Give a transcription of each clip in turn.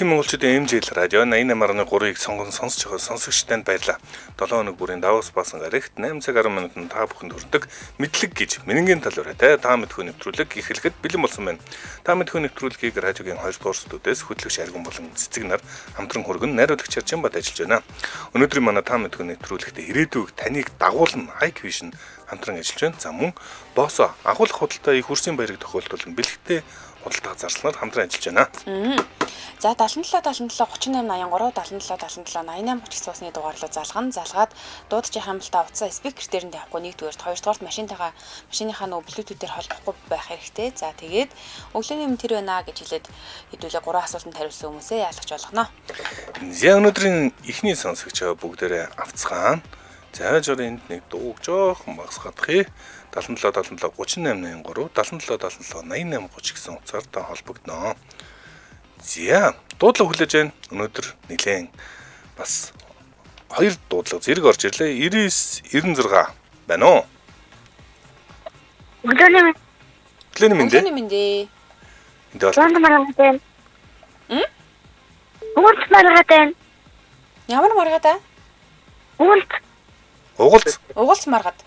Дэлхийн монголчуудын MJ радио 88.3-ыг сонсож байгаа сонсогчдод баярлалаа. 7 хоног бүрийн Давос баасан гарагт 8 цаг 10 минутанд та бүхэнд хүрдэг мэдлэг гэж мэнэнгийн талаараа та мэдхүү нэвтрүүлэг эхлэхэд бэлэн болсон байна. Та мэдхүү нэвтрүүлгийг радиогийн 2 дугаар студиэс хөтлөгч Аргун болон цэцэг нар хамтран хөргөн найруулагч Чанбат ажиллаж байна. Өнөөдрийн манай та мэдхүү нэвтрүүлэгт ирээдүйг таныг дагуулна IQ Vision хамтран ажиллаж байна. За мөн босо агуулгах худалдаа их хурсын баярыг тохиолдуулан бэлэгтэй худалдаа зарцлаар хамтран ажиллаж байна. За 77 38 83 77 77 88 30 суусны дугаарлуу залгаад дуудаж хамбалтаа утсаа спикер дээр нь тавихгүй нэгдүгээр хоёрдугаарт машиныхаа нөгөө блютуутээр холбохгүй байх хэрэгтэй. За тэгээд өглөөний мэд тэр байна гэж хэлээд хэдүүлээ 3 асуултанд хариулсан хүмүүсээ яалгаж болгоно. За өнөөдрийн ихний сонсогч бүгдээрээ авцгаана. За жорын нэг дууг жоохон багсгадах. 77 38 83 77 77 88 30 гэсэн утсаар та холбогдно. За дуудлага хүлээж байна. Өнөөдөр нэлээд бас 2 дуудлага зэрэг орж ирлээ. 99 96 байна уу? Өглөөний мэнд. Энд бол Ямар маргаад аа? Угалц маргаад.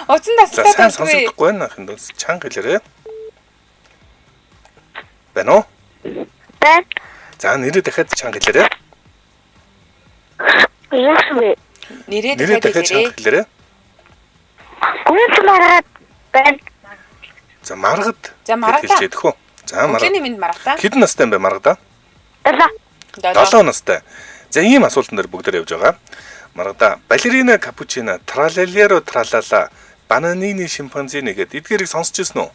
Оцсон тасалтай сайн сонсохгүй байна хин дөө чанга хэлээрээ. Байна уу? Байна. За нэрээ дахиад чанга хэлээрээ. Нэрээ дахиад чанга хэлээрээ. Маргаад байна. За маргад. Хэлж ядах уу? За маргад. Өглөөний мэнд маргадаа. Хэдэн настай юм бэ маргадаа? 7 настай. За ийм асуултан дээр бүгдээр явж байгаа. Маргада балерина капучино тралалеро тралала бананины шимпанзины гэдэг эдгээрийг сонсч ирсэн үү?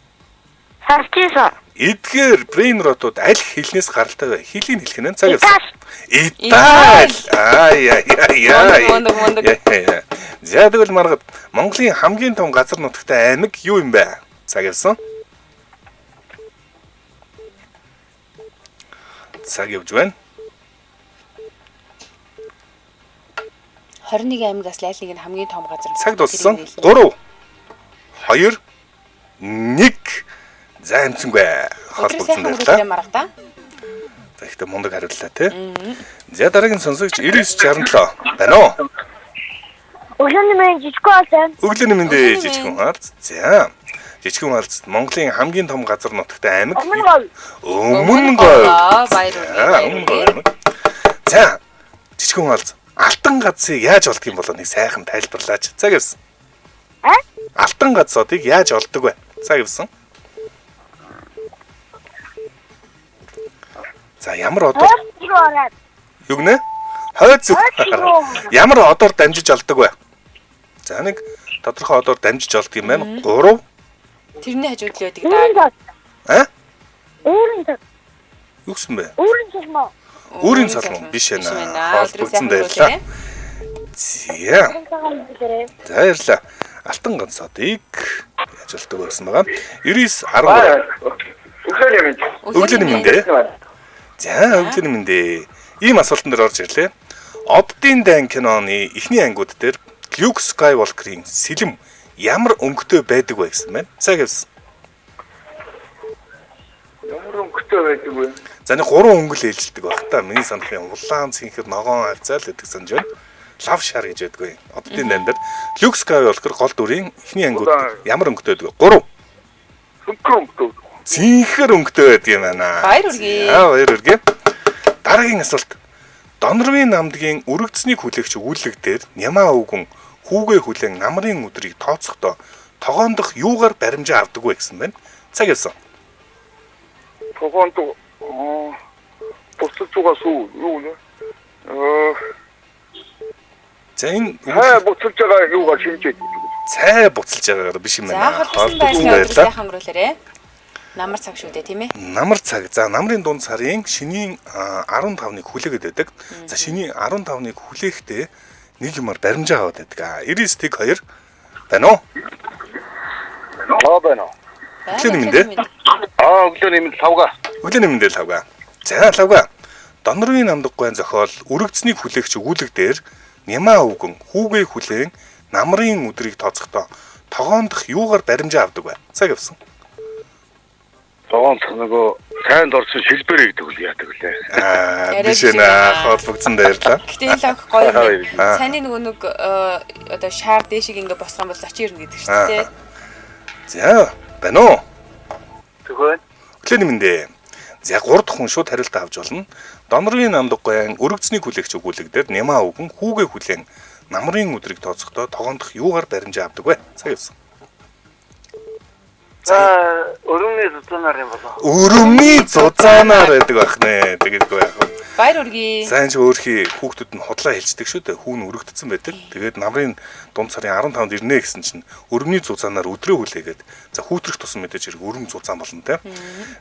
Сонсч ирсэн. Эдгээр брейн ротууд аль хэлнээс гаралтай вэ? Хэлийг хэлэх нь цаг явсан. Итали. За тэгвэл маргад Монголын хамгийн том газар нутагтай аймаг юу юм бэ? Цаг явсан. Цаг явж байна. 21 аймагаас лайлыг нь хамгийн том газар. Цаг дууссан. 3 2 1 за амцсангүй. Холбогдсон байлаа. За ихтэй мундаг хариуллаа тий. За дараагийн сонсогч 9967 байна уу? Өглөөний мэнд жижигхэн алз байна. Өглөөний мэнд жижигхэн алз. За жижигхэн алз Монголын хамгийн том газар нутагтай аймаг Өмнөгов. Баярлалаа. За жижигхэн алз Алтан газыг яаж олдох юм бол нэг сайхан тайлбарлаач. Цаг явсан. Алтан газуудыг яаж олдог вэ? Цаг явсан. За ямар одоор? Юу гэнэ? Хойд зүг. Ямар одоор дамжиж олдог вэ? За нэг тодорхой одоор дамжиж олдог юм байна. 3. Тэрний хажууд л байдаг даа. Өөрийн цаг. Юу гэсэн бэ? Өөрийн цаг маа. Өөрийн салмон биш ээ. Холбогдсон байлаа. За. За ярьлаа. Алтан ганцуудыг яаж олдог байсан байгаа. 99 13. Өглөөний мэнд. За өглөөний мэнд. Ийм асуултан дээр орж ирлээ. Оддын дайн киноны эхний ангууд дээр Luke Skywalker-ийн сэлэм ямар өнгөтэй байдаг вэ гэсэн байна. Цаг явсан. Ямар өнгөтэй байдаг вэ? За нэг 3 өнгөл ээлжилдэг баг та. Миний санах юм улаан цэнхэр ногоон алзаал гэдэг санаж байна. Лав шар гэж байдгүй. Оддын дан дээр Luke Skywalker гол дүрийн эхний ангууд ямар өнгөтэй байдаг вэ? 3. Цэнхэр өнгөтэй байдаг юм байна. Баяр хүргэе. Баяр хүргэе. Дараагийн асуулт. Донорвын намдгийн өргөцснийг хүлээгч өгүүлэг дээр Нямаа өвгөн хүүгээ хүлээн намрын өдрийг тооцохдоо тогоондох юугаар баримжаа авдаг вэ гэсэн байна. Цаг явсан. Тогоондох буцалцуугаас юу нэ? За энэ буцалж байгаа юугаар шинжээд цай буцалж байгаагаар биш юм байна. Холбогдсон байлаа. Хамруулаарэ. Намар цаг шүү дээ тийм ээ. Намар цаг. За намрын дунд сарын шинийн 15-ыг хүлээгээд байдаг. За шинийн 15-ыг хүлээхдээ нэг юмар баримжаа аваад байдаг. 99-2 байна уу? Байна. Өглөөний мэнд. Өглөөний мэнд лавга. Өглөөний мэнд лавга. За лавга. Донорвын намдаг гуйн зохиол өргөцснийг хүлээгч өгүүлэг дээр Нямаа өвгөн хүүгээ хүлээн намрын өдрийг тооцохдоо тогоондох юугаар баримжаа авдаг вэ? Цаг явсан. Тогоон нөгөө сайнд орсон шилбэр гэдэг үл яадаг үлээ. Биш нэ холбогдсон баярлаа. Гэтэ энэ лог гоё юм. Цааны нэг одоо шаар дэшиг ингээ босгох юм бол зочин ирнэ гэдэг шүү дээ. За, байна уу? Тэгвэл Өглөөний мэндэ. За 3 дахь хүн шууд хариулт авч болно. Донорын намдаг гоян өргөцний хүлээгч өгүүлэгдээд нямаа өгөн хүүгээ хүлээн намрын өдрийг тооцохдоо тогоомдох юугаар баримжаа авдаг вэ? Цаг явсан. өрөмний зузаанаар юм болоо. Өрөмний зузаанаар гэдэг байх нэ. Тэгээд яах вэ? Баяр үргээ. Сайн ч өөрхий хүүхдүүд нь худлаа хэлждэг шүү дээ. Хүүн өргөгдсөн байдаг. Тэгээд намрын дунд сарын 15-нд ирнэ гэсэн чинь өрөмний зузаанаар өдрөө хүлээгээд за хүүтрэх тусам мэдээж хэрэг өрөм зузаан болно те.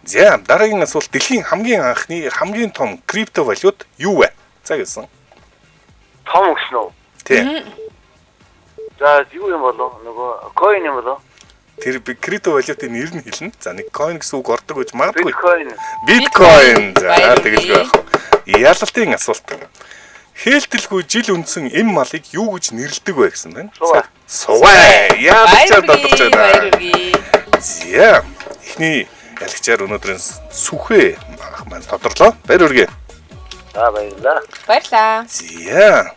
За дараагийн асуулт дэлхийн хамгийн анхны хамгийн том криптовалют юу вэ? За гэсэн. Том өгсөн үү? Тий. За юу юм болоо? Нөгөө coin юм болоо? Тэр криптовалютын нэр нь хэлнэ. За нэг coin гэсэн үг ордог гэж магадгүй. Bitcoin. Биткойн. За тэгэл байх. Ялалтын асуулт. Хээлтэлгүй жил үндсэн эм малыг юу гэж нэрлэдэг вэ гэсэн байна. Сувай. Яалчаар тодорч байна. Баяр үргээ. За эхний ялагчаар өнөөдрийн сүхэ маань тодорлоо. Баяр үргээ. За баярлаа. Баярлаа. За.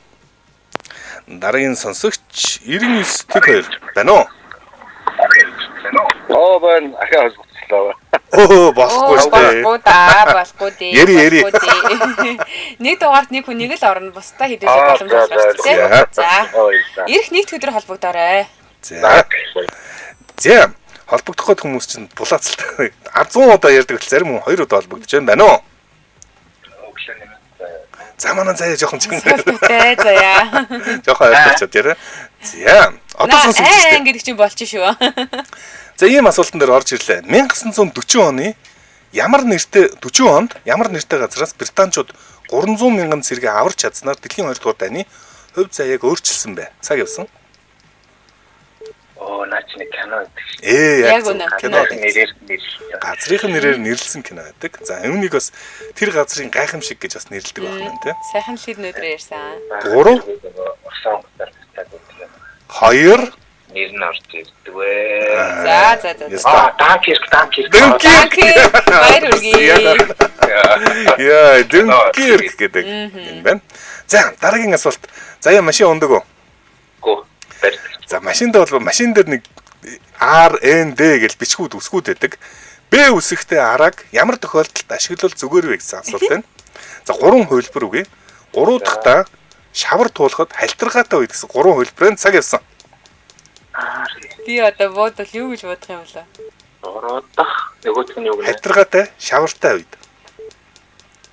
Дараагийн сонсогч 99 тэг 2 байна уу? Бан ахаа холбогдлоо. Болохгүй шүү дээ. Болохгүй дээ. Яри. Нэг дугаарт нэг хүн нэг л орно. Бусдаа хэдүүлэх боломж олгож тийм. За. Ирэх нэгд өдөр холбогдоорой. За. За. Холбогдох гээд хүмүүс чинь булаацалтай 100 удаа ярьдаг л зарим хүн 2 удаа холбогдож байна уу? За манай заяа жоохон чинь. Солиотой заяа. Жоохон ойлгочод яриа. За. Одоо сонсож байна. Ингээд чинь болчих шүү. За ийм асуултан дээр орж ирлээ. 1940 оны ямар нэртэй 40 онд ямар нэртэй газраас британчууд 300 мянган цэргээ аварч чадсанаар дэлхийн 2 дугаар дайны хувь заяаг өөрчилсөн бай. Цаг явсан. Наач нэг кино гэдэг. Яг үнэ. Кино нэрээр газрын нэрээр нэрлсэн кино байдаг. За үүнийг бас тэр газрын гайхамшиг гэж бас нэрлэдэг байх юм те. Сайхан л хэд өдрөө ярьсан. 3 2 нэр нь орж ирдэг вэ. За. Данкирк. Баяр үргээ. Яа, Дункирк гэдэг юм байна. За, дараагийн асуулт. Заяа машин ундаг уу? Гүү. За, машинд бол машин дээр нэг RND гэж бичгүүд үсгүүд байдаг. Б үсэгтэй арааг ямар тохиолдолд ашиглал зүгээр вэ гэсэн асуулт байна. За, 3 хувилбар үгүй. 3 дахьтаа шавар туулахад хальтргаатай үед гэсэн 3 хувилбарын цаг явсан. Би одоо бодвол юу гэж бодох юм болоо? 3 дахь нөгөөх нь юу гэнэ? Хальтргаатай шавартай үед.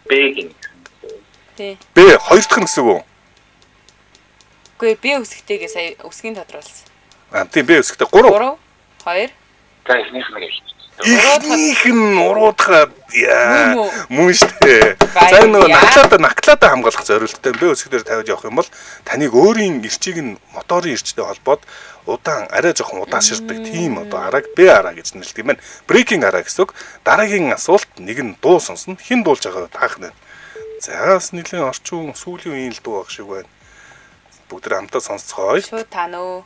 Б гин. Тий. Б 2 дахь нь гэсэн үг үү? Үгүй би үсгтэйгээ сая үсгийн тодруулсан. Тийм Б үсгтэй 3 2 За ихнийх нь гэж. Ихнийх нь уруудахад яа Мөн үү? мөн штэ. За нөгөө наклаада хамгаалах зорилттой Б үсгээр тавьж явах юм бол таныг өөрийн эрчийг нь моторын эрчтэй холбоод удаан арай жоохон удааширдаг тийм одоо арааг Б араа гэж нэрлэдэг юм байна. Брейкинг араа гэсэн үг. Дараагийн асуулт нэг нь дуу сонсно. Хэн дуулж байгааг таах нь. За бас нэлийн орчин сүүлийн үеийн л дуу баг шиг байна. Бүгд хамтаа сонсцгоё. Шууд тань уу.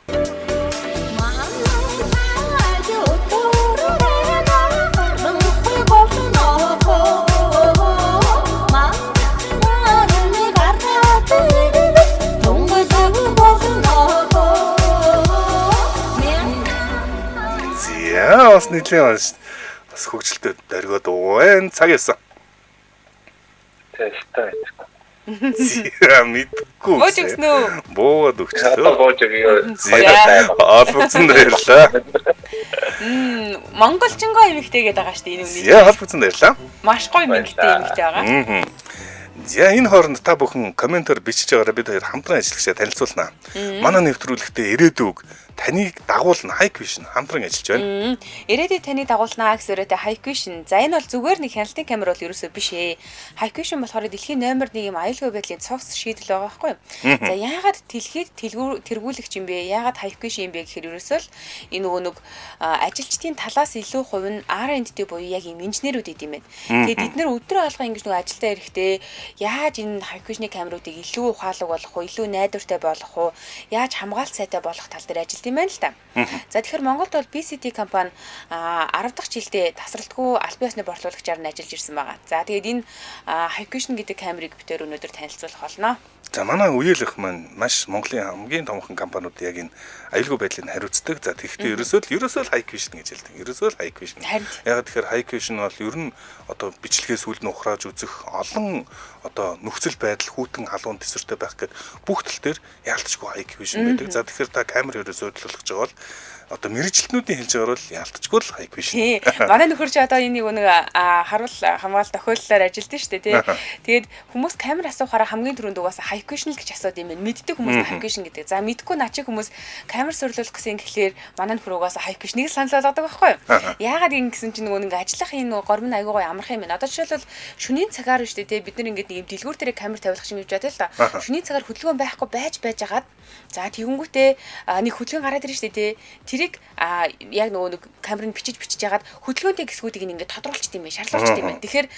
Яа, бас нэлийн бас хөгжилтэй дөргөөд байна. Цаг явсан. Тэстэй. Зя мэдгүй. Бууж өгсөн үү? Буугаад өгчлөө. Бууж өгөө. Олбогдсон баярлаа. Монголчингоо эмэгтэйгээд байгаа шүү дээ энэ үний. Яа, олбогдсон баярлаа. Маш гоё эмэгтэй байгаа. За энэ хооронд та бүхэн комментээр бичиж байгаараа бид хоёр хамтран ажиллагчаа танилцуулнаа. Манай нэвтрүүлэгтээ ирээдүг таныг дагуулна Hikvision хамтран ажиллаж байна. Ирээдүйд таныг дагуулна гэсэн өрөөтэй Hikvision. За энэ бол зүгээр нэг хяналтын камер бол ерөөсөө биш ээ. Hikvision болохоор дэлхийн номер 1 юм аюулгүй байдлын цогц шийдэл байгаа байхгүй юу? За яагаад дэлхийд тэргүүлэгч юм бэ? Яагаад Hikvision юм бэ гэхээр ерөөсөө л энэ нөгөө нэг ажилчдын талаас илүү хувь нь R&D буюу яг юм инженерүүд идэм байна. Тэгээд бид нэр өдрөө алга ингэж нөгөө ажилдаа ирэхдээ яаж энэ Hikvision камеруудыг илүү ухаалаг болгох вэ? Илүү найдвартай болгох вэ? Яаж хамгаалт сайтай болгох тал дээр ажиллаж юм байна л та. За тэгэхээр Монголд бол BCT компани 10 дахь жилдээ тасралтгүй албан ёсны борлуулагчаар нь ажиллаж ирсэн байгаа. За тэгээд энэ Hikvision гэдэг камерыг битээр өнөөдөр танилцуулах болно. За манай үеэлэх маань маш Монголын хамгийн томхон компаниуд яг энэ аюулгүй байдлыг хариуцдаг. За тэгэхдээ ерөөсөө л Hikvision гэж хэлдэг. Ерөөсөө л Hikvision. Яг тэгэхээр Hikvision бол ер нь одоо бичлэгээс үл нухрааж үзэх олон одоо нөхцөл байдал хүүтэн халуун төсвөртэй байх гэдэг бүх тал дээр яалтчгүй Hikvision байдаг. За тэгэхээр та камер ерөөсөө төлөвлөж байгаа бол одоо мэрэгчлэнүүдийн хэлж байгаа бол яалтчгүй л Hikvision. Манай нөхөр чи одоо энийг нэг харуул хамгаалалт тохиоллоор ажилдсан шүү дээ тий. Тэгээд хүмүүс камер асуухаараа хамгийн түрүүнд угаасаа Hikvision л гэж асууд юм байна. Мэддэг хүмүүс нь Hikvision гэдэг. За мэдгүй начиг хүмүүс камер сурлуулах гэсэн гэхлээр манай нөхөр угаасаа Hikvision-ыг санал болгодог байхгүй юу? Яагаад юм гэсэн чинь нэг ажиллах энэ гормын аягүй гоё амарх юм байна. Одоо жишээлбэл шөнийн цагаар шүү дээ тий. Бид нар ингээд нэг юм дэлгүүр дээр камер тавилах шиг гэж бодъё л да. Шөнийн цагаар хөдөлгөөн байхгүй байжгаад за тэгэнгүүтээ нэг хөдөлгөөн гараад ирж шүү дээ тий. Тэрийг яг нэг камерыг бичиж ягаад хөдөлгөөнтэй хэсгүүдийг ингээд тодруулчт юм байна, шаарлуулчт юм байна. Тэгэхээр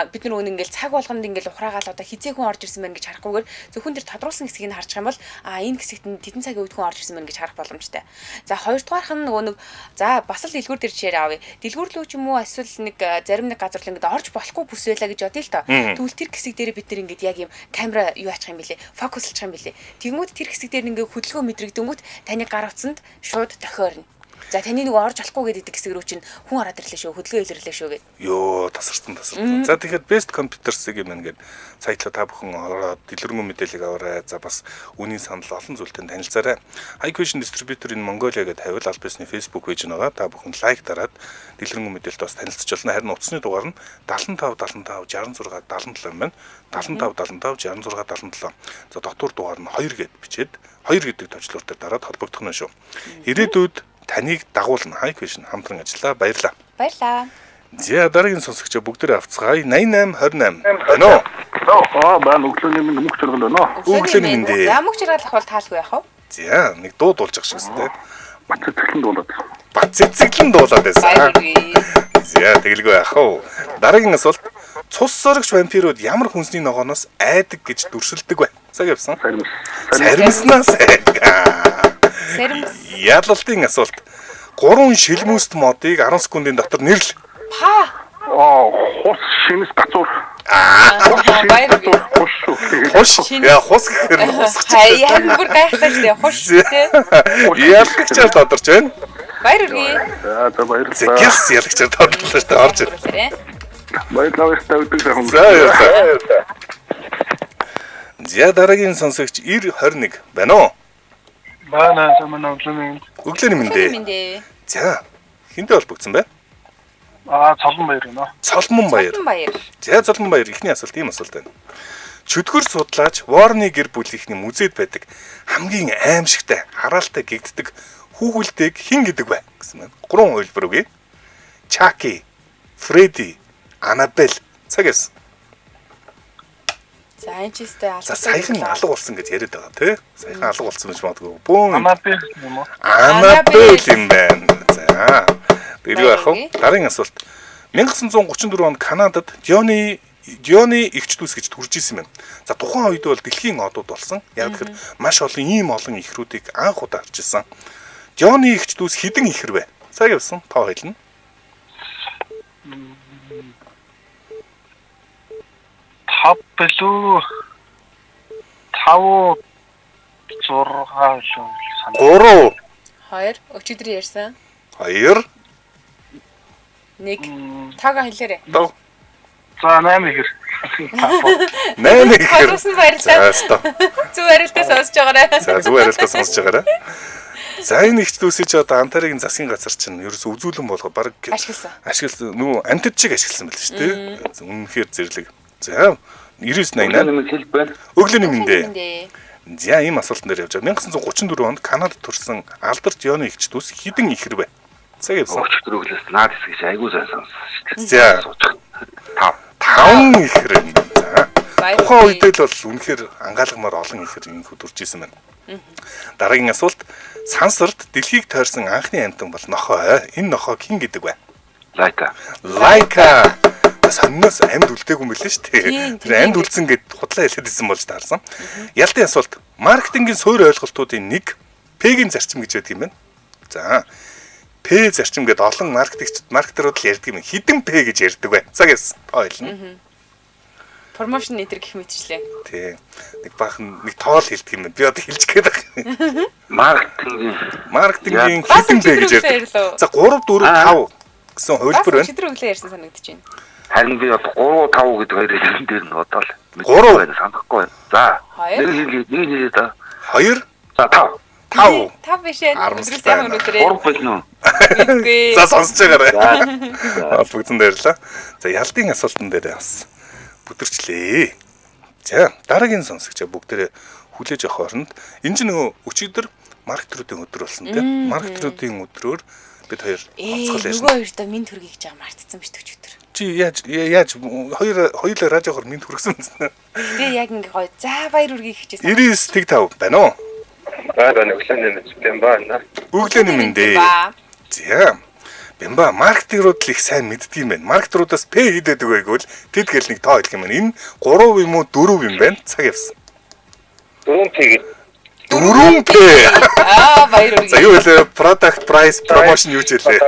бид нар өнө ингээд цаг болгонд ингээд ухраагаал одоо хизээ хүн орж ирсэн байна гэж харахгүйгээр зөвхөн тэр тодруулсан хэсгийг нь харчих юм бол энэ хэсэгт нь тэдэн цагийн үед хүн орж ирсэн байна гэж харах боломжтой. За хоёрдугаарх нь нэг за бас л дэлгүүр дээр жишээ авъя. Дэлгүүр лөө ч юм уу эсвэл нэг зарим нэг газар л ингээд орж болохгүй бүс байлаа гэж бодъё л доо. Тэгвэл тэр хэсэг дээр бид нар ингээд яг юм камера юу ачих юм бэлээ, фокуслчих юм бэлээ. Тэгмүүд тэр хэсэг дээр ингээд хөдөлгөөн мэдрэгдэнгүүт таны гар утсанд шууд тохиорно. За таны нэг орж болохгүй гэдэг хэсэг рүү чинь хүн ороод ирлээ шүү, хөдөлгөөн илэрлээ шүү гэдэг. Йоо, тасарсан. За тэгэхээр Best Computers юм ингээд сайтлаа та бүхэн ороод дэлгэрэнгүй мэдээлэл аваарай. За бас үнийн санал олон зүйлтэй танилцаарай. Hikvision distributor энэ Mongolia гэдэг тавил аль бисны Facebook пэйж байгаа. Та бүхэн лайк дараад дэлгэрэнгүй мэдээлэлд бас танилцж болно. Харин утасны дугаар нь 75 76 66 77 юм байна. 75 75 66 77. За дотор дугаар нь 2 гэд бичээд 2 гэдэг төвчлөр дээр дараад холбогдох нь шүү. Ирээдүйд таныг дагуулна Hikvision хамтран ажиллаа. Баярлаа. Баярлаа. За дараагийн сонсогчоо бүгдээ авцгаая. 88 28 байна уу? Байна өглөөний минь мөх жаргал байна. Өглөөний минь дээ. За мөх жаргалах бол таалгүй яах вэ? За нэг дуу дуулж ах шигс тээ. Бат цэцэглэн дуулаад. Бат цэцэглэн дуулаад байсан. За тэгэлгүй яах вэ? Дараагийн асуулт. Цус сорогч вампирууд ямар хүнсний ногооноос айдаг гэж дүрсэлдэг вэ? Цаг явсан. Саримснаас айдаг. Ялалтын асуулт. 3 шилмүст модыг 10 секундын дотор нэрлэл. Хус шинэс гацуур. Хуш. Яа хус гэхээр хусгач. Яг бүр гайхсаж дээ. Хуш тий. Ялагчаар тодорч байна. Баяр үргээ. За баярлалаа. Зэгс ялагчаар тодорлоо шүү дээ. Орж ир. Баярлалаа ставдаг сайхан. За дараагийн сонсогч 9021 байна уу? Баана самана өглөөний. Өглөөний минь. За хинтээ холбогдсон бай? Цолмон баяр гэнэ. Цолмон баяр. За Цолмон баяр ихний асуулт ийм асуулт байна. Чөтгөр судлаач Ворны гэр бүлийнхний музейд байдаг хамгийн аимшигтай, хараалтай гэгддэг хүүхэлдэйг хэн гэдэг вэ гэсэн байна. 3 хувилбар үгүй. Чаки, Фредди, Анабель. Цаг яасан. За энэ ч ихтэй За саяхан алга болсон гэж яриад байгаа тий. Саяхан алга болсон гэж магадгүй. Бөөн Анабель юм уу? Анабель юм байна. За. Тэрийг яах вэ? Дараагийн асуулт. 1934 онд Канадад Диони игч дүүс гэж төрж исэн юм. За тухайн үед бол дэлхийн одууд болсон. Яг тэгэхээр маш олон ийм олон ихрүүдийг анх удаа харж ирсэн. Диони игч дүүс хэдэн ихэр вэ? Цаг явсан. Тоо хэлнэ. Тав билүү? 5 6 шүү. 3 2 өчигдөр ярьсан. 2 1 тага хэлээрэй. За 8 ихэр. 8 ихэр. Хоёрсон баярлалаа. Зүг арилтаа сонсож байгаарай. За зүг арилтаа сонсож байгаарай. За энэ ихч дүүсэж одоо антарыг засгийн газар чинь ерөөсө үзүүлэн болгоо баг ашигласан нөгөө антид чиг ашигласан байл шүү дээ. Үнэхээр зэрлэг. За 9980 өглөөний минь. За ийм асуултан дээр явж байгаа. 1934 онд Канадад төрсэн Алдарт Диони ихч дүүс хэдэн ихэр вэ? Цаг явсан. Өчигдөр өглөөс наад хэсгээс айгуу сайн сонссон шүү дээ. За 5 ихэр юм. За тухайн үед л бол үнэхээр ангаалагмаар олон ихэр инхүү төрж исэн байна. Дараагийн асуулт. Сансарт дэлхийг тойрсон анхны амьтан бол нохой. Энэ нохойг хэн гэдэг вэ? Лайка. Саннаас амьд үлдээгүй юм билээ шүү дээ. Тэр амьд үлдсэн гэд худлаа хэлээд исэн болж таарсан. Ялтын асуулт. Маркетингийн суурь ойлголтуудын нэг П-ийн зарчим гэж байдаг юм байна. За. П зарчим гэдэг олон маркетерууд л ярьдаг юм. Хідэн П гэж ярьдаг бай. За гэсэн. Ойлно. Промошн нэтер гэх мэтчлээ. Тий. Нэг баахан нэг тоол хэлдэг юм байна. Би одоо хэлж гээд байна. Маркетингийн хідэн П гэж ярьдаг. За 3 4 5 гэсэн хувилбар байна. Өчигдөр өглөө ярьсан санагдаж байна. Харин би одоо 3 5 гэдэг хоёрын хэлэн дээр нь бодоол. 3 байна санахгүй байна. За. Нэг хэлээ да. 2 За 5. 5 5 биш ээ. Өдрөөс яхан өнөөдөр. 3 байна уу? Үгүй. За сонсож байгаарай. Бүгдэн дээрлээ. За ялдын асуултан дээр бас бүдэрчлээ. За дараагийн сонсогчоо бүгдээрээ хүлээж авах хооронд энэ ч нөгөө өчигдөр маркетруудын өдөр болсон тийм. Маркетруудын өдрөөр бид хоёр онцгой ярьсан. Нөгөө хоёртоо минь төргий гэж байгаа мартцсан биш өчигдөр. Чи яаж хоёулаа радиогоор минь хүргэсэн юм. Тэгээ яг ингээ гоё. За баяр үргийг хичээсэн. 99.5 байна уу? Байна өглөөний мэд байна. Өглөөний мэндэ. За. Бямба маркетерууд л их сайн мэддэг юм байна. Маркетеруудаас П хийдэг байгааг бол тэд гэл нэг тоо хэлэх юм байна. Энэ 3 юм уу 4 юм байна. Цаг явсан. 4 П. 4 П. Баяр үргийг. За юу вэ? Product price promotion юу ч хэлээ.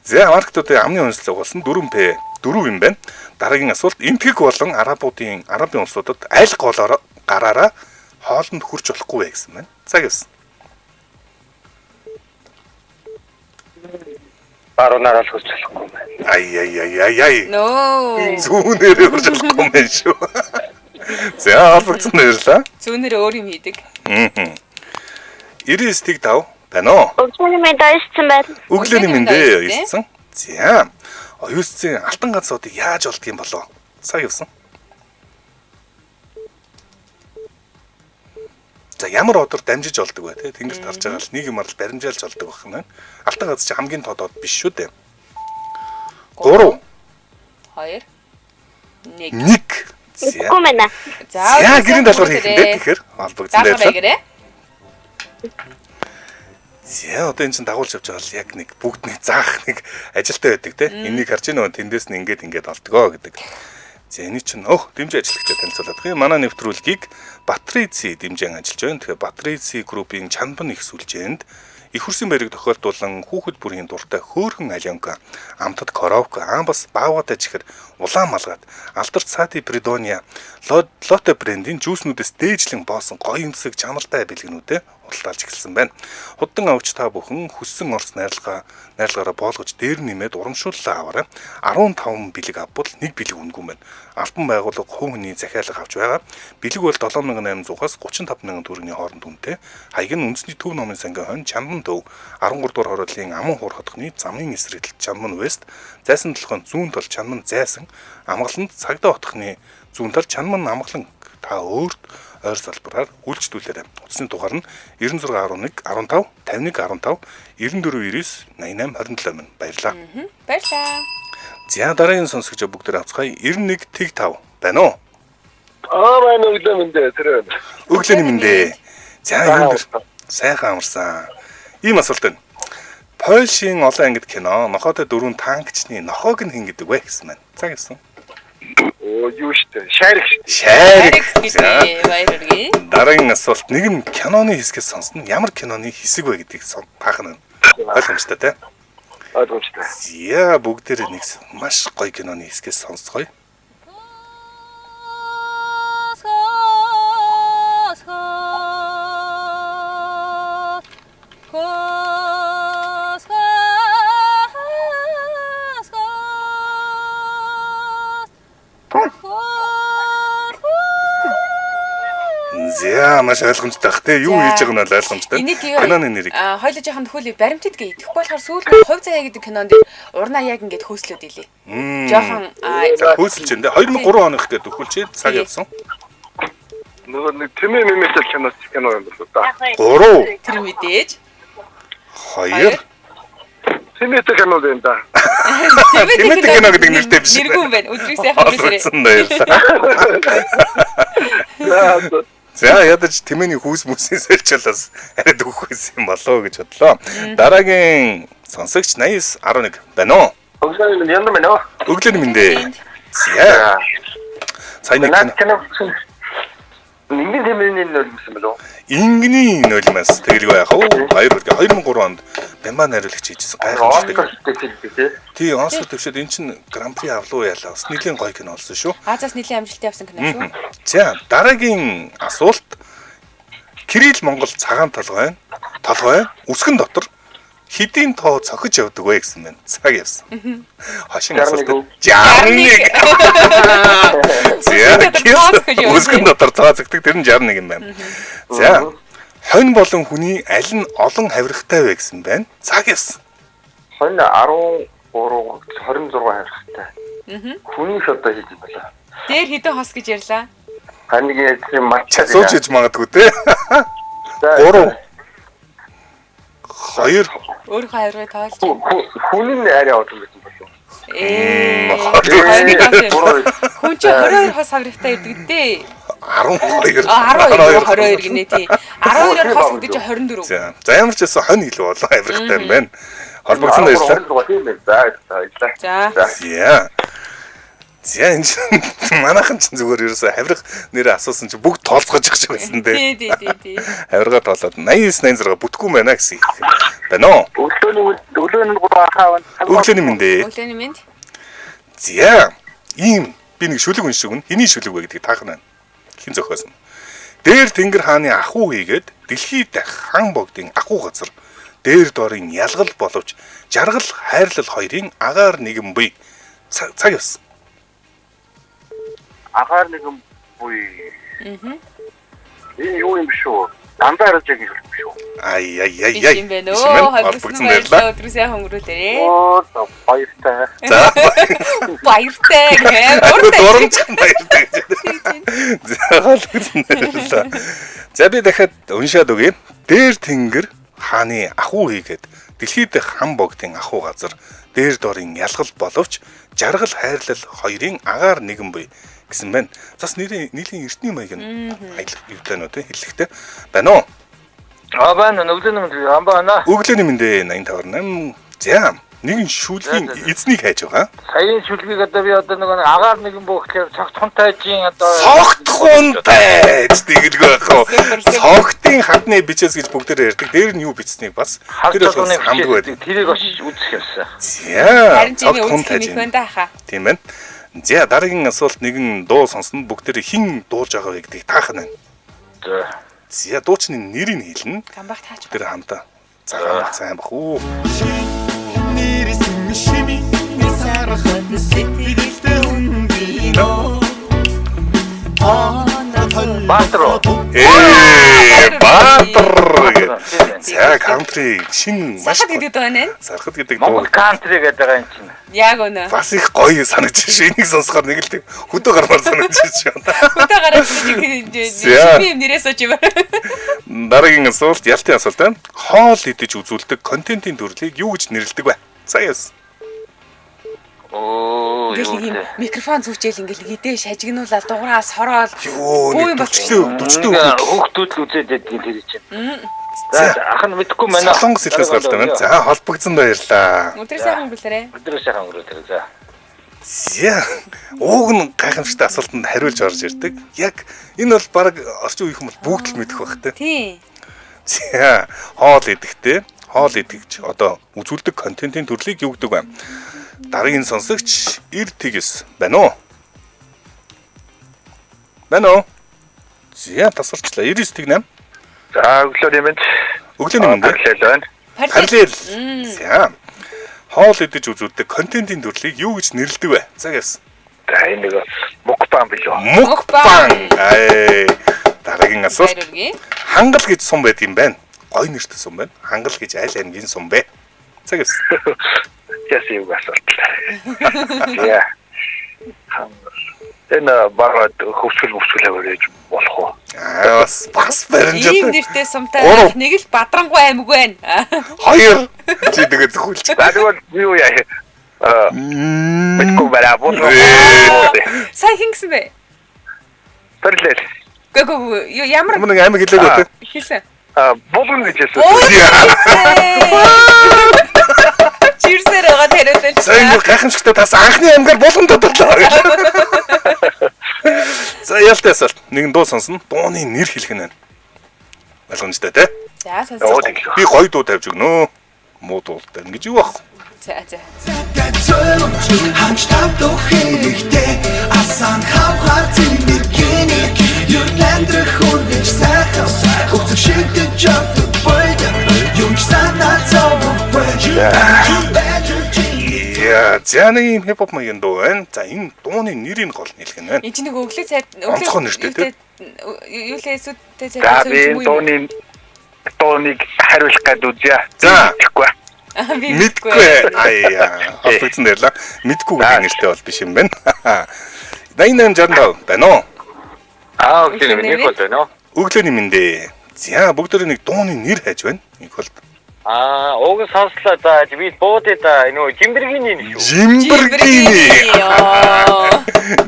За маркетуудын амны үнэлэл болсон 4 П 4 юм байна. Дараагийн асуулт энтгэг болон арабын улсуудад аль гараараа хоолнд хүрч болохгүй вэ гэсэн байна. Цаг явсан. Баруунаар л хурц болохгүй байна. Ай. Нөө. Зүүнээр хүрч болохгүй юм байна шүү. За албагцсан баярлаа. Зүүнээр өөр юм хийдэг. 99.5 байна уу? Өглөөний мэд ойсцсан байна. Өглөөний мэндэ ойсцсан. За. Оюусцын алтан ганцуудыг яаж олдох юм болов? Цаг явсан. За ямар одор дамжиж олдог вэ те? Тэнгэрт харж байгаа л нэг юмар л баримжаалж олдог байх юм байна. Алтан ганц чи хамгийн тодод биш шүү дээ. 3 2 1. 1. Үгүй мэнэ. За гэрийн даалгавар хийх юм дээ тэгэхээр албагдсан байлаа. За одоо энэ чинь дагуулж явж байгаа л яг нэг бүгдний заах нэг ажилтай байдаг те. Энийг харж нөө тэндээс нь ингээд олдгоо гэдэг. За энэ чинь дэмжээ ажиллагчтай танилцуулаад байгаа. Манай нэвтрүүлгийг Батрици дэмжээн ажиллаж байна. Тэгэхээр Батрици группийн Чанбан их сүлжээнд их хурсын байрыг тохиолдуулан хүүхэд бүрийн дуртай хөөрхөн аленка, амтад коровка, бас баавгатай чихэр, улаан малгайд, алдарт сати придония, лотте брендийн жүүснүүдээс дээжлэн боосон гоё өнцөг чанартай бэлгэнүүдээ худалдаалж эхэлсэн байна. Худдан авч та бүхэн хүссэн орц найрлагаараа боолгож дээр нэмээд урамшууллаа аваарай. 15 бэлэг авбал 1 бэлэг үнгүй байна. Албан байгууллага хувь хүний захиалга авч байгаа. Бэлэг бол 7800-аас 35000 төгрөгийн хооронд үнэтэй. Хаяг нь үндэсний төв номын сангийн хойно Чанбан төв 13 дугаар хорооллын Аман хур хотхны замын эсрэг Чанбан Вест, зайсан толгойн зүүн тал Чанбан зайсан, амгаланд цагдаа хотхны зүүн тал Чанбан амгалан та өөрт ойр салбараар үйлчлүүлээрэй. Утасны дугаар нь 9611 15 51 15 9499 88 27 мэн. Баярлалаа. Баярлалаа. За дараагийн сонсогч бүгдээ авцгаая. 91.5 байна уу? Байна өглөө мэндэ тэр байна. Өглөөний мэндэ. За энэ сайхан амарсан. Ийм асуулт байна. Польшийн олон ангид кино нохоотой 4 танкчны нохоог нь хин гэдэг вэ гэсэн байна. Цаг явсан. Юу штэ шарик. Шарик. Баяр үргээ. Дараагийн асуулт нэг нь киноны хэсгээс сонсно. Ямар киноны хэсэг вэ гэдгийг таах нь ойлгомжтой те. Ойлгомжтой. Яа бүгдээр нэг маш гоё киноны хэсгээс сонсгоё. За маш ойлгомжтой бах те. Юу хийж байгааг нь ойлгомжтой. Киноны нэрийг. Хойлоо жоохон төхөөлөе. Баримтат гээ. Тэгэхгүй болохоор сүүл нь хувь заяа гэдэг кинонд урнаа яг ингээд хөөслөөд илээ. Жоохон хөөсөлж энэ 2003 оных гэдэг өгүүлчээ цаг явсан. Нөгөө нэг тэмээ мэмэтэл кино юм болоо да. 3 тэр мэдээж. 2 Тэмээтэй кино юм да. Тэмээтэй кино гэдэг нэртэй биш. Нэргүүн байна. Өдрийг сайхан хэлээрэй. За ядаж тэмээний хүүс мүсийн сэлчэлээс арай дөхөхсэн юм болоо гэж бодлоо. Дараагийн сонсогч 8011 байна уу? Өглөөний мэнд ямар байна уу? Өглөөний мэндэ. За. Сайн нэг кино. Нэг тэмээний нэр юм болов уу? Ингний нулимас тэгэлгүй яах вэ? 2003 онд Бямба найруулагч хийжсэн гайхамшигтай. Тий, Оскар төвшөд эн чинь Гран-при авлуу яалаа. Бас нэлийн гоё кино болсон шүү. Азаас нэлийн амжилттай явсан кино шүү. За, дараагийн асуулт Кирилл Монгол цагаан толгой үсгэн дотор хэдийн тоо цохиж явдаг вэ гэсэн мэн цаг явсан. Хашин асуулт 61. Үсгэн дотор цоо цогдөг тэр нь 61 юм байна. За, хонь болон хүний аль нь олон хавиргатай вэ гэсэн байна. Цаг явсан. Хонь 13 26 хайрхтай. Хүний ч одоо хийж байна. Дээр хэдэн хос гэж ярьлаа. Ханыг юм матчаа. Сууж иж магадгүй те. 3 2 Өөрөө хайргай тоолж. Хүний арай аваад байсан болов. Хүн чи 22 хос хаврагтай идэг дээ. 12 22 гинэ тий. 12-оор хос гэдэг чи 24. За ямар ч байсан хонь илүү болоо хавиргатай юм байна. Холбогдсон баярлалаа. За. За энэ манайхан ч зүгээр ерөөсө хавирга нэрээ асуусан чи бүгд тоолцгож явж байсан дээ. Тий. Хавирга тоолоод 8986 бүтгэхгүй байна гэсэн их байна уу? Өглөөний гурван Өглөөний мэндэ. Өглөөний мэнд. За ийм би нэг шүлэг уншиг нь хэний шүлэг вэ гэдгийг таах нь. Хин зохиосон. Дээр Тэнгэр хааны ахуй хийгээд дэлхийд хан богдын ахуй газар дээр доорын ялгал боловч жаргал хайрлал хоёрын агаар нэгэн буй цаг явсан. Агаар нэгэн буй. Энэ юу юм шүү? Дандаа харж байгаа юм шүү. Ай. юм бэ нөө. Холбогдсон баярлалаа. Өдрөөсөө хөнгөрүүлээрээ. Баяртай. За Баяртай. дурамч баяртай. За холбогдсон баярлалаа. За би дахиад уншаад өгье. Дээр Тэнгэр хааны ахуй хийгээд дэлхийд хан богдын ахуй газар дээр доорын ялгал боловч жаргал хайрлал хоёрын агаар нэгэн буй гэсэн байна. Зас нийлийн эртний маяг нь аялах юутай те хэллэгтэй байна уу? Байна өглөөний мэнд амбана. Өглөөний мэндэ 85.8. За нэгэн шүлгийн эзнийг хайж байгаа. Саяын шүлгийг одоо би одоо нэг агаар нэгэн бөхлөөр цогтхонтайжийн одоо Цогтхонтай тэгэлгүй байх уу? Цогтын хадны бичээс гэж бүгдээр ярьдаг. Дээр нь юу бичснийг бас тэр бол хамдгүй байдаг. тэрийг очиж үзэх юмсан. За Харин чиний үзэх юм байна хаа. Тийм байна. За дараагийн асуулт нэгэн дуу сонсно бүгдээр хин дуурж байгаа вэ гэдгийг таах нь. За дуучны нэрийг хэлнэ. Гамбах таач. Тэр хамтаа. За гамбах сайн бах уу. Нэрсэн шими сархан сэтгэлдээ хүндийнөө. Баатар. Баатар. За кантри шин маш Сахад гэдэг байна. Сархад гэдэг дуу. Монгол кантри гэдэг байгаа юм чинь. Яг үнэ. Бас их гоё санагдаж шүү. Энийг сонсохоор нэг л хөдөө гармаар санагдаж шүү. Хөдөө гараад би нэрээс очив. Дараагийн асуулт ялтын асуулт байна. Хоол идэж үзүүлдэг контентын төрлийг юу гэж нэрлэдэг вэ? Саяас. Ингээл микрофон зүчээл ингээл хідээ шажигнуулаад дугаараас хороол. Юу Хөөхтүүд л үзээд байдгийн тэр чинь. За ах нь мэдхгүй байна. Солонгос хэлээс болтой байна. За холбогдсон баярлаа. Өдөр сайхан өнгөрүүлээрэ. Өдрөө сайхан өнгөрүүлээ. За. За ууг нь гайхамшигтай асуултанд хариулж орж ирдэг. Яг энэ бол баг орчин үеийнхэн бол бүгд л мэдэх байх те. Тий. За хоол идэхтэй. Хоол идэгч одоо үзүүлдэг контентын төрлийг юу гэдэг вэ? Дараагийн сонсогч эр тэгс байна уу? Байна уу? За тасарчлаа 99.8. За өглөөний мэнд. Өглөөний мэнд. Байна. Параллел. За. Хоол идэж үзүүлдэг контентын төрлийг юу гэж нэрлэдэг вэ? Цагаас. За энэ нэг мукбан билүү. Мукбан. Дараагийн асуулт. Хангал гэж сум байт юм байна. Гой нэртэй сум байна. Хангал гэж айл аймгийн сум бэ. Цагаас. Яс юу асуулт. Яа. Энэ бараад хөвсгөл аваад болох уу? Бас баримжаад. Ийм нэртэй сумтай нэг л Бадрангуй аймаг байна. Хоёр. Чи тэгээд зөвхөлч. Бадвал юу яа. Мэдгүй байна. Сайн хин гэсэн бэ? Тэрлээ. Гөө ямар нэг аймаг хэлээгүй үү? хэлсэн. Болгон гэж хэлсэн. Чирсээр байгаа тэрэлсэн. За гайхамшигтай тас анхны аймгаар болгон доторлоо. За ялтай асуулт. Нэгэн дуу сонсно. Дууны нэр хэлэх нь байна. Ойлгомжтой тий? За сонсож. Би гоё дуу тавьж өгнө. Муу дуултай ингэж юу ах. За. Хамштав doch хэрэгтэй асан хавхаар зинэргэн юу нэндрэх үргэлж сайхан өгцөг шигдэж явдаг бойд юм санаа зовж Яа, зяны хипхоп маягийн дуу байна. За энэ дууны нэрийг гол нэлгэн байна. Энд чинь нэг өглөө цайд Онцгой нэртэй тий? юу лээ сүдтэй цайд За би дуунийг хариулах гээд үзье. За. Тэгэхгүй. Мэдгүй. Аяа. Холбогдсон дээрлээ. Мэдгүй гэдэг нэртэй бол биш юм байна. 8865 байна уу? Өглөөний минь бол байна уу? Өглөөний мэндэ. За бүгдөө нэг дууны нэр хайж байна. Нэг бол Уг сонслоо за би буудаа да нөгөө жимбэргийн юм шүү.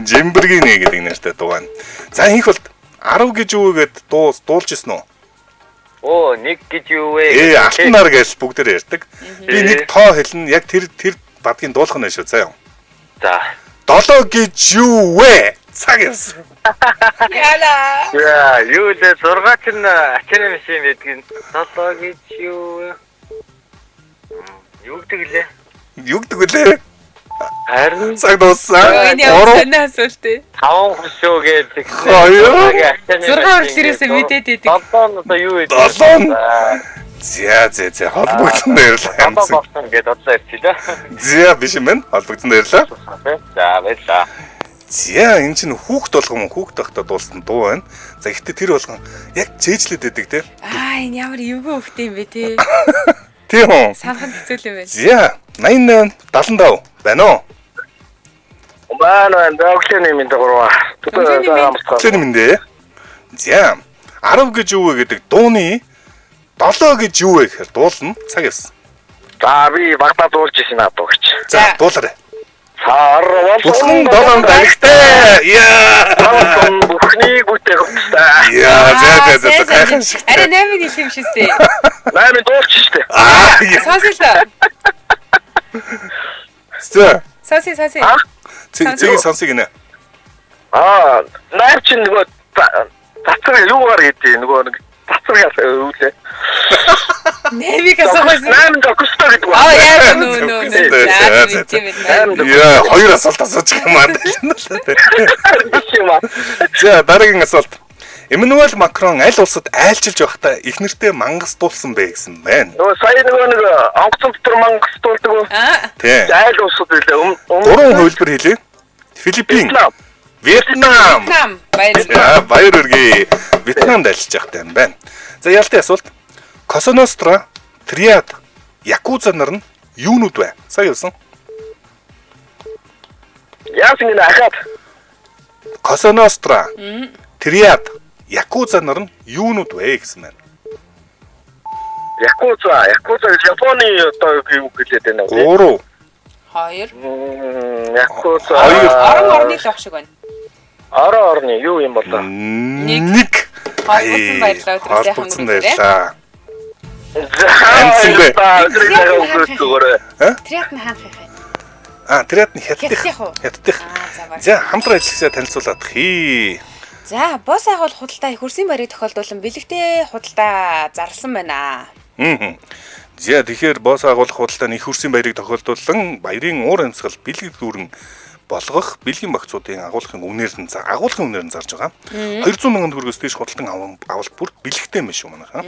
Жимбэргийн гэдэг нэртэй дуу байна. За инх бол 10 гэж юу гэд дуулж ирсэн үү? Оо нэг гэж юу вэ? Алтан нар гэж бүгдээр ярьдаг. Би нэг тоо хэлнэ. Яг тэр бадгийн дуулах нь шүү заяа. За. 7 гэж юу вэ? Цаг яасан. Яла. Яа, юу л 6 ч ачааны машин байдгийн 7 гэж юу вэ? Юу гэдэг лээ? Юу гэдэг вэ? Харин Цаг дууссан. Энэ ямар сонир асуулт. 5 хөшөө гэдэг. Хоёр. 6 хүртлээрээс мэдээд идэг. 7 одоо юу вэ? 7. За холбогдсон дээрлээ. Баасан гэдэг одоо ирчихлээ. За биш юм байна. Холбогдсон дээрлээ. За баярлаа. За энэ чинь хүүхд болгон хүүхд тахта дуулсан дуу байна. За ихтэй тэр болгон яг чэйжлээд байдаг те. Энэ ямар эвгүй хөхтэй юм бэ те. Тийм үү? Санахад хэцүү л юм байна. За 88 75 байна уу? Баана өглөөний минь дөрөв. Өглөөний мэндэ. За 10 гэж юу вэ гэдэг дууны 7 гэж юу вэ гэхээр дуулна. Цаг яасан. За би багтаа дуулж ирсэн аа дуугч. За дуулаарай. Сарвал Бүхэн долоон даригтай. Яа. Бүхний гүтэй хөтстэй. Яа, за. Арай 8-ыг хэлэх юм шээ. 8 дуулж штэ. Сонсолоо. За. Соси. Цэгийн сонсыг нэ. 8 чинь нөгөө тацраг юугаар гэдэг нөгөө нэг тацрагаас үүлээ. 8-ыг асуухаас 8 докстой гэдэг яа нөө. За. Яа, хоёр асуулт асууж юм аа. За, дараагийн асуулт. Эммануэль Макрон аль улсад айлчилж байхдаа их нэртэй мангас дуулсан бэ гэсэн байна. Нөгөө сая нөгөө нэг онгоцон дотор мангас дуулдаг уу? Тийм. Айл улсууд үлээ. Гурван хувилбар хэлье. Филиппин, Вьетнам. Баяр хүргэе. Вьетнамд айлчилж байхдаа юм байна. За, ялтын асуулт. Cosa Nostra, Triad, Yakuza нар нь юунууд вэ? Сая хэлсэн. Яасан гэнэ ахаад. Cosa Nostra, Triad, Yakuza нар нь юунууд вэ гэсэн байна. Yakuza гэж Японы одоо юу хэлээд байна вэ? 3 2 Yakuza. орны л ах шиг байна. Орны юу юм бол? 1 Холбогдсон баярлалаа өдрөөс яхан баярлаа. Триад нь хаах юм. Триад нь хятадх. За хамтран ажилласаа танилцуулаад хий. За, бос агуул худалдаа их хөрсийн барийг тохиолдуулан бэлэгтэй худалдаа зарласан байна. За тэгэхээр бос агуулах худалдааны их хөрсийн баярыг тохиолдуулан баярын уур амьсгал бэлэг дүүрэн болгох бэлгийн багцуудын агуулгын үнээр нь зарж байгаа. 200 мянган төгрөгөөс дээш худалдан авалт бүр бэлэгтэй юм шүү манайхаа.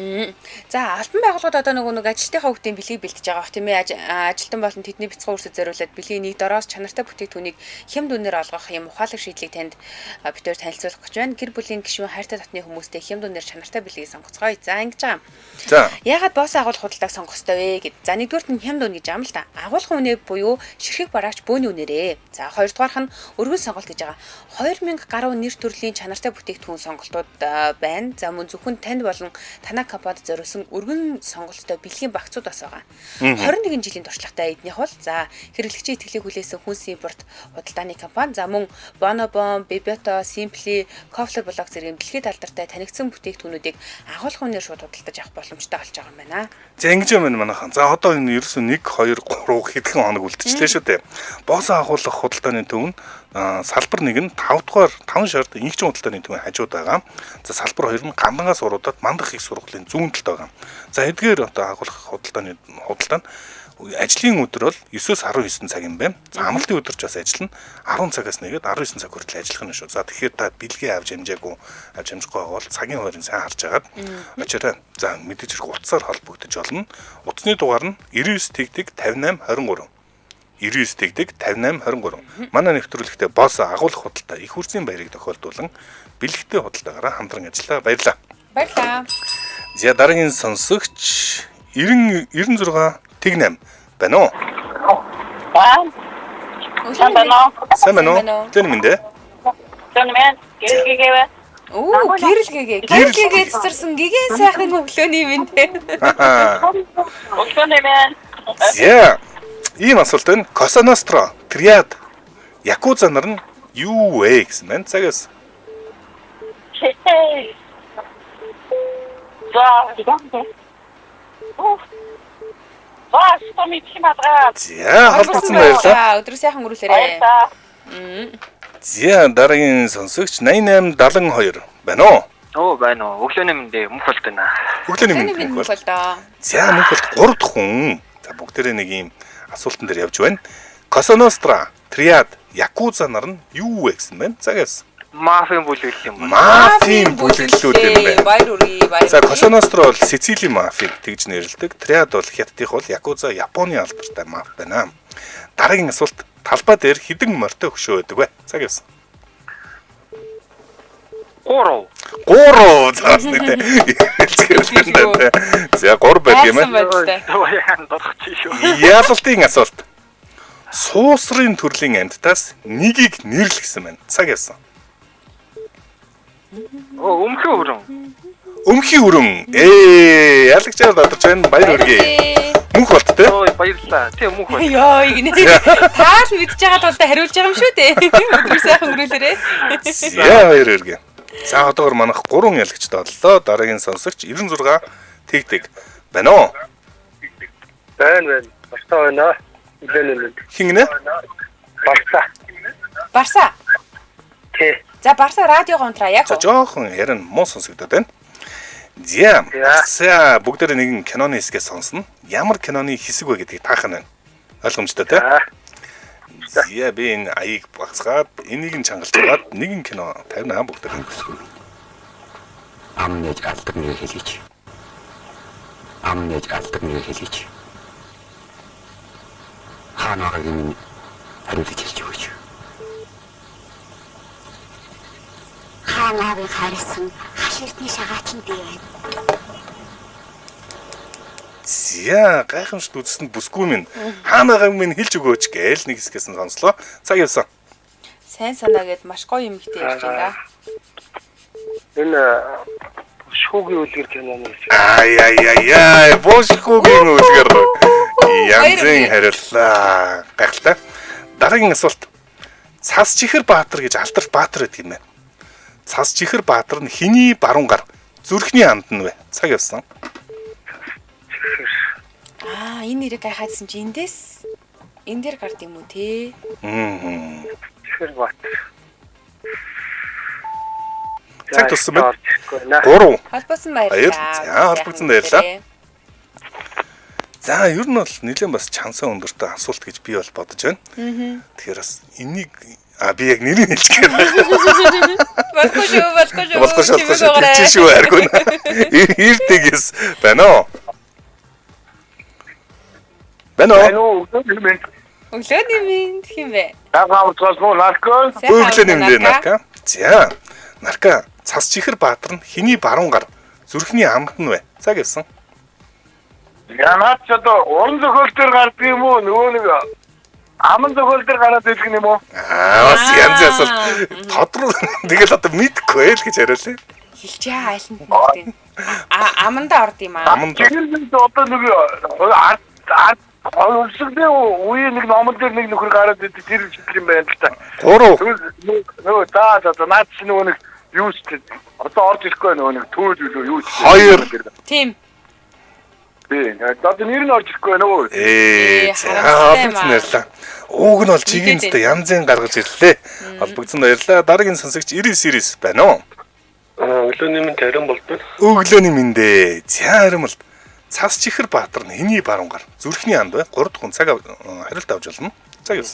За, албан байгууллагууд одоо нэг ажилтныхаа хүүхдийн бэлгийг бэлтэж байгаа бох тийм ээ. Ажилтан болон тэдний бяцхан үрсэд зориулаад бэлгийн нэг дороос чанартай бүтээгдэхүүнийг хямд үнээр олгох юм ухаалаг шийдлийг танд битээр танилцуулах гэж байна. Гэр бүлийн гишүүн хайртай татны хүмүүстэй хямд үнээр чанартай бэлгийг сонгоцгоё. За, ингэж байгаа. За. Яагаад бос агуулах худалдааг сонгох ёстой вэ гэд. За, нэгдүгürt нь хямд үн гэж юм л да. Агуулгын үнэ буюу ширхэг бараагч бөөний үнээрээ. За, хоёрдугаарх нь өргөн сонголт гэж байгаа. 2000 гаруй нэр төрлийн чанартай бүтээгдэхүүн сонголтууд байна. За мөн зөвхөн танд болон танай компанид зориулсан өргөн сонголттой бэлгийн багцууд бас байгаа. 21 жилийн туршлагатай эднийх бол за хэрэглэгчийн итгэлийг хүлээсэн хүнс импорт худалдааны компани за мөн Bonobon, Bebeto, Simply, Kofler блог зэрэг бэлгийн талдартай танигдсан бүтээгдэхүүнүүдийг агуулгын үнээр шууд худалдаж авах боломжтой болж байгаа юм байна. За ингэж юм байна манайхан. За одоо энэ ерөөсөө 1 2 3 хэдхэн хоног үлдчихлээ шүү дээ. Боосоо агуулгах худалдааны төв нь салбар 1 нь 5 дугаар 5 шард инхчин худалдааны төвийн хажууд байгаа. За салбар 2 нь Гамбангаас уруудаад Мандах их сургуулийн зүүн талд байгаа. За эдгээр одоо агуулгах худалдааны худалдаа нь ажлын өдөр бол 9-өөс 19 цаг юм байна. За амралтын өдөр ч бас ажиллана. 10 цагаас нэгээд 19 цаг хүртэл ажиллах нь шүү. За тэгэхээр та бэлгээ авч хэмжээгүй бол цагийн хуваарийг сайн харж агаад очиорой. За мэдээж хэрэг утсаар холбогдож болно. Утасны дугаар нь 99 тэгтэг 58 23. 99 тэгтэг 58 23. Манай нэвтрүүлэгтээ босс агуулгах худалдаа их хурцын баярыг тохиолдуулан бэлгэтэй худалдаагаараа хамтран ажиллаа. Баярлалаа. Баярлалаа. За дараагийн сонсогч 96 Тэгнэм байна уу? Байна. Сайн байна уу? Тэнэмэндэ. Тэнэмэн. Гэрэлгээвэ. Оо, гэрэлгээгээ. Гэрэлгээгээ цэцэрсэн гигийн сайхан өглөөний минь. Өглөөнэмэн. За. Ийм асуулт байна. Cosa Nostra, Triad, Yakuza нар нь юу вэ гэсэн байна. Цагаас. За, холбогдсон баярлалаа. Өдрөө сайхан өнгөрүүлээрэй. За, дараагийн сонсогч 8872 байна уу? Оо байна уу. Өглөөний мэндэ мөнх болд байна. Өглөөний мэнд бол. За, мөнх болд 3 дахь хүн. За, бүгдээрээ нэг ийм асуултан дээр явж байна. Cosa Nostra, Triad, Yakuza нар нь юу вэ гэсэн байна. Цагаас. Мафийн бүлэглэл юм байна. Мафийн бүлэглэлүүд юм байна. Баяр үрий, баяр. За, Cosa Nostra бол Сицилийн мафийг тэгж нэрлэдэг. Triad бол Хятадих бол Yakuza Японы алдартай маф байна. Дараагийн асуулт талбай дээр хідэн морьтой хөшөө байдаг вэ? Цаг явсан. 3. Заас нэг тэ. За 3 байт юм аа. Яан дурчих шүү. Яалтын асуулт. Суусрын төрлийн амьтдаас нэгийг нэрлэсэн байна. Цаг явсан. Оо өмхөө өрөн. Өмхийн өрөн. Ялагчаар додорч байна. Баяр хүргэе. Мөнх болт те. Ой баярлалаа. Тийм мөнх бол. Йоо игнэ. Тааш мэдж байгаа тул хариулж байгаа юм шүү дээ. Өдөр сайхан өнгөрүүлээрэй. За баяр хүргэе. За одоогор манайх 3 ялагчтай боллоо. Дараагийн сонсогч 96 тэгтэг байна уу? Байна. Баста байна. Хингэнэ? Барса. Тий. За Барса радиогоо унтраа яг. За жоохон ярин муу сонсогдоод байна. За бүгдээрээ нэгэн киноны хэсгээ сонсно. Ямар киноны хэсэг вэ гэдгийг таах нь байна. Ойлгомжтой тий? За би энэ аяыг багцгаад энийг нь чангалж аваад нэгэн кино тавина бүгдээрээ. Амнэж алдаг нэр хэлээч. Амнэж алдаг нэр хэлээч. Ханаагаар минь хариулж хэлж өгөөч. Ханаагийн харьсан хаширтны шагаачин бий байна. За гайхамшигт үзсэн бүсгүй минь хаанааг минь хэлж өгөөч гээл нэг хэсгээс нь сонслоо. Цаг явсан. Сайн санаа гэд маш гоё юм ихтэй ярьж байна. Энэ шүүгийн үлгэр киноны хэсэг. Ай бошгүйгийн үлгэр. Янзын хариуллаа. Гайхалтай. Дараагийн асуулт. Цас чихэр Баатар гэж Алдарт Баатар гэдэг юм байна. Цас чихэр Баатар нь хэний баруун гар зүрхний амд нь вэ? Цаг явсан. Энэ нэрийг гайхаадсан чи эндээс энэ дээр гард юм уу те? Чихэр Баатар. Цаг туссан байна. 3. Холбоосон баярлалаа. За холбогдсон баярлалаа. За ер нь бол нэлээд бас чансан өндөртэй асуулт гэж би бол бодож байна. Тэгэхээр бас энийг би яг нэрийг хэлж гээд байна. Болгүй шүү аргун. Ирдэгс байна уу? Өглөөний минь хэм бэ? Өглөөний минь нарка. За нарка цас чихэр Баатар нь хэний баруун гар зүрхний амд нь вэ? Цаг явсан. Янаач одоо уран зохиол дээр гардаг юм уу? Нөгөө нэг аман зохиол дээр гараад ирэх юм уу? Бас янз асуулт. Тодорхой тэгэл одоо мэдхгүй л гэж хариулъя. Хэлчихээ айланд нь. Аманда орд юм аа. Тэгэхэд одоо нэг улсгийн үеийн нэг номон дээр нэг нөхөр гараад ирдэг тэр шиг юм байна л та. 3. Нөгөө наад чи нөгөө нэг юу ч одоо орж ирэхгүй нөгөө нэг төөд юу юу. 2. Тийм. Би одоо нэр нь орж ирэхгүй байна уу? харамсалтай нэрлээ. Ууг нь бол чигийн зүйтэй янзын гаргаж ирлээ. Холбогдсон баярлаа. Дараагийн сонсогч 99 байна уу? Өглөөний минь тарин болдог. Өглөөний минь. За харимл. Цас чихэр Баатар нь хэний баруунгаар зүрхний анд бай 3 дахь цаг хариулт авч болно. За юу?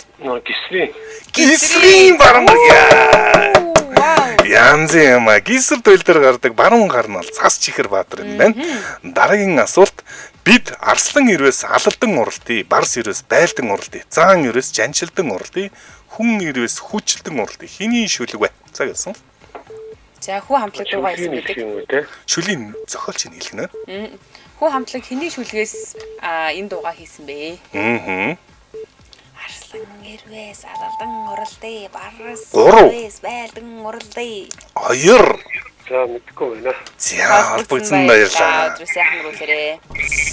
Гисрийн баруунгаар. Янз юм а гисэр туйл дээр гардаг баруун гар нь бол цас чихэр Баатар юм байна. Дараагийн асуулт бид арслан ирвэс алалдан уралдъя, барс ирвэс байлдан уралдъя, заан ирвэс жаншилдан уралдъя, хүн ирвэс хүчлэлдэн уралдъя. Хэний шүлэг вэ? За гэсэн. За хүү хамтлаг дуугаа хэлсэн байдаг. Шүлийн зохиолч нь хэлгэнэ. Хүү хамтлаг хэний шүлгээс энэ дуугаа хийсэн бэ? Арслан ирвэс алалдан уралдъя, барс ирвэс байлдан уралдъя. 2. За мэдгүй байна. За холбогдсон баярлаа. Өдрөө сайхан өгөөрэй.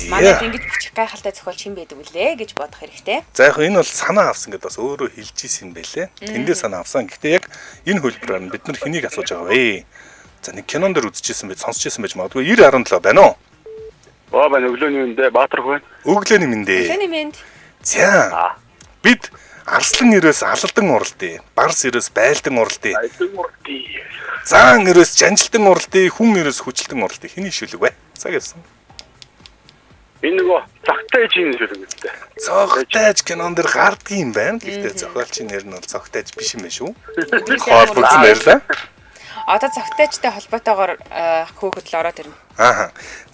Манайд ингэж бичих гайхалтай зохиолч хэн байдаг вүлээ гэж бодох хэрэгтэй. За яг энэ бол санаа авсан гэдээ бас өөрөө хэлж исэн юм байлээ. Тэндээ санаа авсан. Гэхдээ яг энэ хөлбөрөөр бид нар хэнийг асууж байгаа вэ? За нэг кинон дээр үзчихсэн байж сонсч байсан байж магадгүй 90-17 байна уу? Байна өглөөний минь Баатар байна. Өглөөний минь. Өглөөний минь. За бид арслан ирвэс алалдан уралдъя, барс ирвэс байлдан уралдъя. Заан ирвэс жанжилдан уралдъя, хүн ирвэс хүчлэлдэн уралдъя. Хэний шүлэг вэ? За гэсэн. Энэ нөгөө цагтайж ийм шүлэг гэдэг. Цогтайж кинон дээр гарддаг юм байна. Гэхдээ зохиолчийн нэр нь бол цогтайж биш юм байна шүү. Холбогдсон баярлаа. Одоо цогтайчтай холбоотойгоор хөөхөд л ороод ирнэ.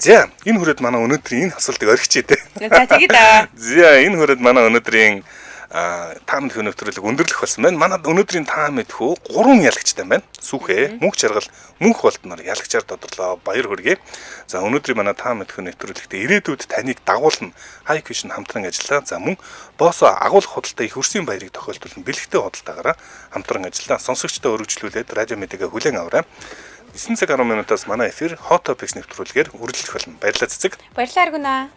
За энэ хүрээд манай өнөөдрийн энэ асуултыг орхичээ те. За тэгээд За энэ хүрээд манай өнөөдрийн таамд хөнөвтрөлөг өндөрлөх болсон байна. Манад өнөөдрийн таам мэдхүү 3 ялагчтай байна. Сүхэ, мөнх жаргал, мөнх болтноор ялагчаар тодорлоо. Баяр хүргэе. За өнөөдрийн манай таам мэдхүү нэвтрүүлэгтээ ирээдүйд таныг дагуулна. Хайквишн хамтран ажиллаа. За мөн боосо агуулгах худалдаа их өрсийн баярыг тохиолдуулан бэлэгтэй худалдаагаараа хамтран ажиллаа. Сонсогчдоо өргөжлүүлээд радио мэдээгээ хүлээн аваарай. 9 цаг 10 минутаас манай эфир Hot Topics нэвтрүүлгээр үргэлжлэх болно. Баярлалаа цэцэг. баярлалаа Аргуна.